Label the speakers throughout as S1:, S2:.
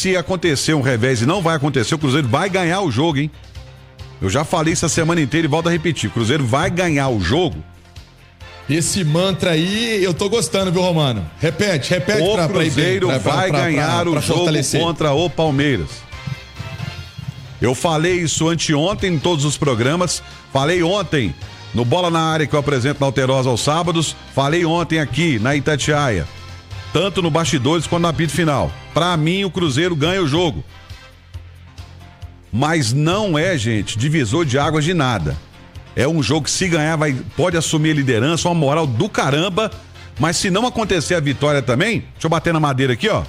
S1: se acontecer um revés, e não vai acontecer, o Cruzeiro vai ganhar o jogo, hein? Eu já falei isso a semana inteira e volto a repetir. O Cruzeiro vai ganhar o jogo.
S2: Esse mantra aí, eu tô gostando, viu, Romano? Repete
S1: o Cruzeiro vai ganhar o jogo contra o Palmeiras. Eu falei isso anteontem em todos os programas, falei ontem no Bola na Área que eu apresento na Alterosa aos sábados, falei ontem aqui na Itatiaia, tanto no bastidores quanto no apito final. Pra mim, o Cruzeiro ganha o jogo. Mas não é, gente, divisor de águas de nada. É um jogo que, se ganhar, pode assumir a liderança, uma moral do caramba. Mas se não acontecer a vitória também, deixa eu bater na madeira aqui, ó.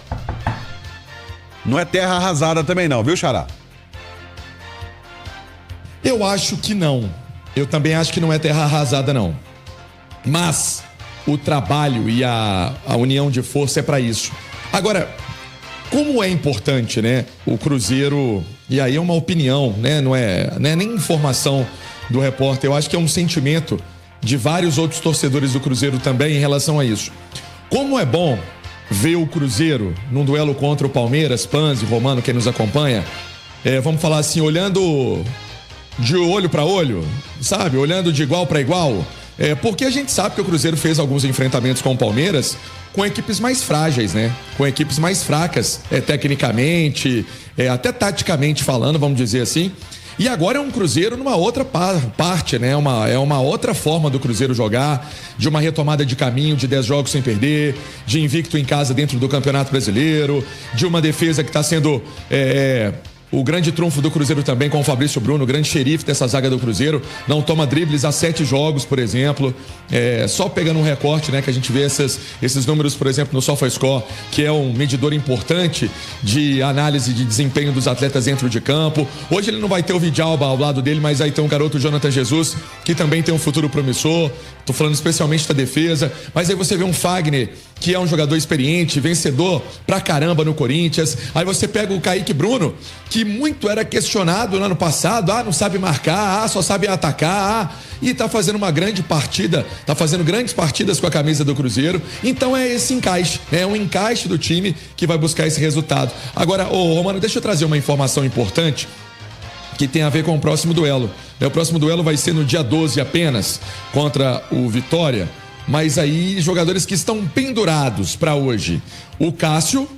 S1: Não é terra arrasada também não, viu, Xará?
S2: Eu acho que não. Eu também acho que não é terra arrasada, não. Mas o trabalho e a união de força é para isso. Agora, como é importante, né? O Cruzeiro, e aí é uma opinião, né? Não é nem informação do repórter. Eu acho que é um sentimento de vários outros torcedores do Cruzeiro também em relação a isso. Como é bom ver o Cruzeiro num duelo contra o Palmeiras, Panzi, Romano, quem nos acompanha, vamos falar assim, olhando de olho para olho, sabe? Olhando de igual para igual. Porque a gente sabe que o Cruzeiro fez alguns enfrentamentos com o Palmeiras com equipes mais frágeis, né? Com equipes mais fracas, tecnicamente, até taticamente falando, vamos dizer assim. E agora é um Cruzeiro numa outra parte, né? É uma outra forma do Cruzeiro jogar, de uma retomada de caminho, de 10 jogos sem perder, de invicto em casa dentro do Campeonato Brasileiro, de uma defesa que está sendo o grande trunfo do Cruzeiro também com o Fabrício Bruno, o grande xerife dessa zaga do Cruzeiro. Não toma dribles há 7 jogos, por exemplo. Só pegando um recorte, né, que a gente vê esses números, por exemplo, no SofaScore, que é um medidor importante de análise de desempenho dos atletas dentro de campo. Hoje ele não vai ter o Vidalba ao lado dele, mas aí tem um garoto, Jonathan Jesus, que também tem um futuro promissor. Tô falando especialmente da defesa. Mas aí você vê um Fagner, que é um jogador experiente, vencedor pra caramba no Corinthians. Aí você pega o Kaique Bruno, que muito era questionado no ano passado, não sabe marcar, só sabe atacar, e tá fazendo uma grande partida, tá fazendo grandes partidas com a camisa do Cruzeiro. Então é esse encaixe, é um encaixe do time que vai buscar esse resultado. Agora, Romano, deixa eu trazer uma informação importante que tem a ver com o próximo duelo. O próximo duelo vai ser no dia 12 apenas, contra o Vitória, mas aí jogadores que estão pendurados para hoje: o Cássio,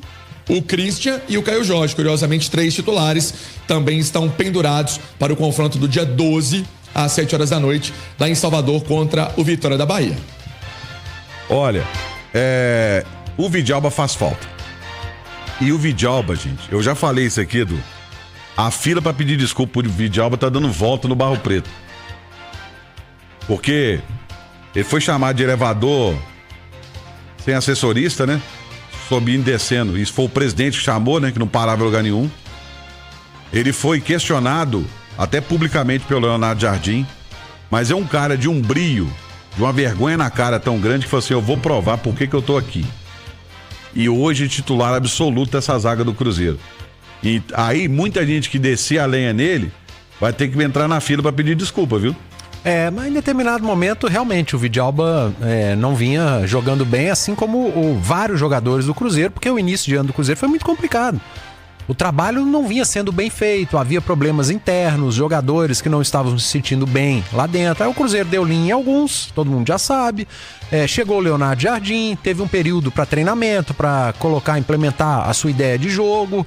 S2: o Christian e o Caio Jorge. Curiosamente, 3 titulares também estão pendurados para o confronto do dia 12, às 7 horas da noite, lá em Salvador, contra o Vitória da Bahia.
S1: Olha, o Vidalba faz falta. E o Vidalba, gente, eu já falei isso aqui, Edu. A fila para pedir desculpa por Vidalba tá dando volta no Barro Preto. Porque ele foi chamado de elevador sem assessorista, né? Subindo e descendo. Isso foi o presidente que chamou, né? Que não parava em lugar nenhum. Ele foi questionado, até publicamente, pelo Leonardo Jardim. Mas é um cara de um brio, de uma vergonha na cara tão grande, que falou assim: eu vou provar por que eu tô aqui. E hoje titular absoluto dessa zaga do Cruzeiro. E aí muita gente que descia a lenha nele vai ter que entrar na fila para pedir desculpa, viu?
S3: Mas em determinado momento, realmente, o Vidalba não vinha jogando bem, assim como vários jogadores do Cruzeiro, porque o início de ano do Cruzeiro foi muito complicado. O trabalho não vinha sendo bem feito, havia problemas internos, jogadores que não estavam se sentindo bem lá dentro. Aí o Cruzeiro deu linha em alguns, todo mundo já sabe. Chegou o Leonardo Jardim, teve um período para treinamento, para implementar a sua ideia de jogo.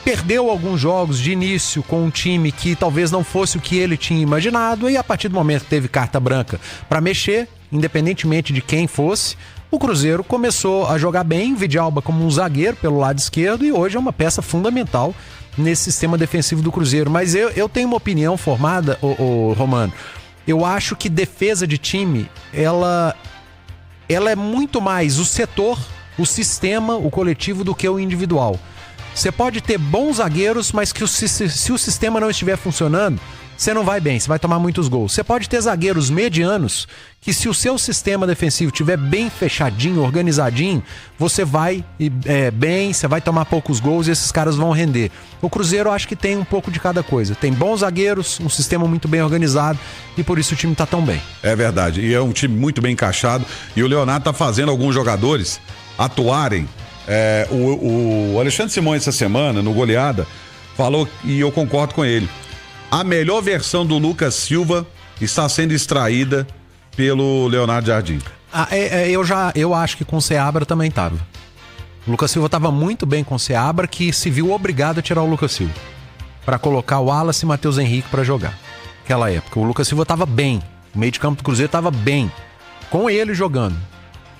S3: Perdeu alguns jogos de início com um time que talvez não fosse o que ele tinha imaginado, e a partir do momento que teve carta branca para mexer, independentemente de quem fosse, o Cruzeiro começou a jogar bem, Vidalba como um zagueiro pelo lado esquerdo, e hoje é uma peça fundamental nesse sistema defensivo do Cruzeiro. Mas eu tenho uma opinião formada, Romano. Eu acho que defesa de time, ela é muito mais o setor, o sistema, o coletivo do que o individual. Você pode ter bons zagueiros, mas que se o sistema não estiver funcionando, você não vai bem, você vai tomar muitos gols. Você pode ter zagueiros medianos, que se o seu sistema defensivo estiver bem fechadinho, organizadinho, você vai bem, você vai tomar poucos gols e esses caras vão render. O Cruzeiro, eu acho que tem um pouco de cada coisa. Tem bons zagueiros, um sistema muito bem organizado, e por isso o time tá tão bem.
S1: É verdade, e é um time muito bem encaixado, e o Leonardo tá fazendo alguns jogadores atuarem O Alexandre Simões, essa semana, no Goleada, falou, e eu concordo com ele, a melhor versão do Lucas Silva está sendo extraída pelo Leonardo Jardim.
S3: Eu acho que com o Seabra também estava. O Lucas Silva estava muito bem com o Seabra, que se viu obrigado a tirar o Lucas Silva para colocar o Wallace e Matheus Henrique para jogar. Naquela época, o Lucas Silva estava bem, o meio de campo do Cruzeiro estava bem, com ele jogando.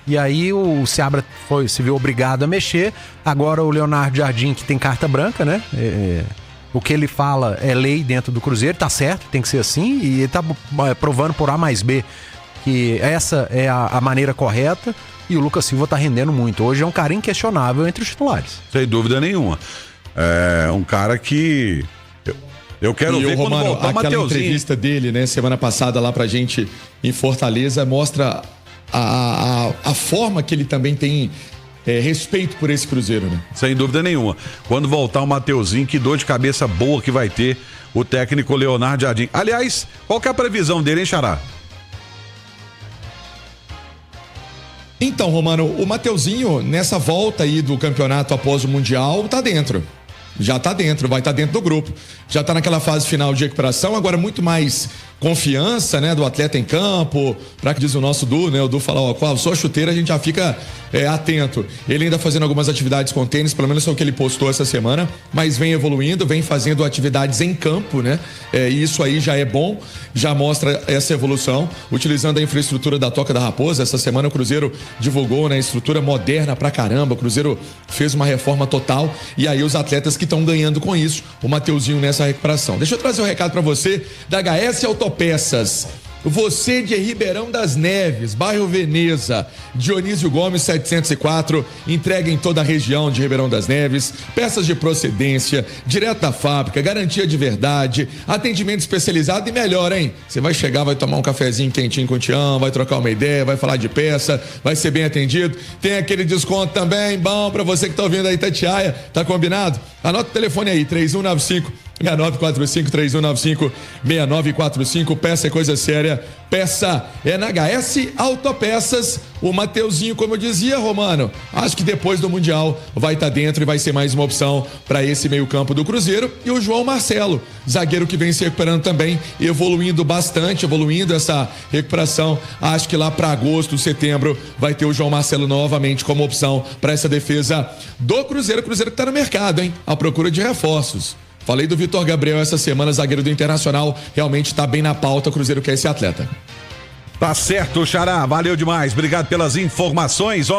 S3: E aí o Seabra se viu obrigado a mexer. Agora o Leonardo Jardim, que tem carta branca, né? O que ele fala é lei dentro do Cruzeiro, tá certo, tem que ser assim, e ele tá provando por A mais B que essa é a maneira correta, e o Lucas Silva tá rendendo muito. Hoje é um cara inquestionável entre os titulares.
S1: Sem dúvida nenhuma. É um cara que eu quero ver quando voltar o Mateuzinho.
S2: Aquela entrevista dele, né, semana passada lá pra gente em Fortaleza, mostra a forma que ele também tem respeito por esse Cruzeiro, né?
S1: Sem dúvida nenhuma. Quando voltar o Mateuzinho, que dor de cabeça boa que vai ter o técnico Leonardo Jardim. Aliás, qual que é a previsão dele, hein, Xará?
S2: Então, Romano, o Mateuzinho, nessa volta aí do campeonato após o Mundial, tá dentro. Já tá dentro, vai estar dentro do grupo. Já tá naquela fase final de recuperação, agora muito mais confiança, né, do atleta em campo. Pra que diz o nosso Du, né, o Du fala, ó, com a sua chuteira a gente já fica atento. Ele ainda fazendo algumas atividades com tênis, pelo menos é o que ele postou essa semana, mas vem evoluindo, vem fazendo atividades em campo, né, e isso aí já é bom, já mostra essa evolução, utilizando a infraestrutura da Toca da Raposa. Essa semana o Cruzeiro divulgou, né, estrutura moderna pra caramba, o Cruzeiro fez uma reforma total, e aí os atletas que estão ganhando com isso, o Mateuzinho nessa recuperação. Deixa eu trazer um recado pra você da HS Autopeças. Você de Ribeirão das Neves, bairro Veneza, Dionísio Gomes 704, entrega em toda a região de Ribeirão das Neves, peças de procedência, direto da fábrica, garantia de verdade, atendimento especializado e melhor, hein? Você vai chegar, vai tomar um cafezinho quentinho com o Tião, vai trocar uma ideia, vai falar de peça, vai ser bem atendido, tem aquele desconto também, bom pra você que tá ouvindo aí, Itatiaia, tá combinado? Anota o telefone aí, 3195-6945, 3195-6945, peça é coisa séria, peça é na HS Autopeças. O Mateuzinho, como eu dizia, Romano, acho que depois do Mundial vai estar dentro e vai ser mais uma opção para esse meio campo do Cruzeiro. E o João Marcelo, zagueiro que vem se recuperando também, evoluindo bastante, evoluindo essa recuperação. Acho que lá para agosto, setembro, vai ter o João Marcelo novamente como opção para essa defesa do Cruzeiro. O Cruzeiro que tá no mercado, hein? À procura de reforços. Falei do Vitor Gabriel essa semana, zagueiro do Internacional, realmente está bem na pauta, o Cruzeiro quer esse atleta.
S1: Tá certo, Xará, valeu demais, obrigado pelas informações.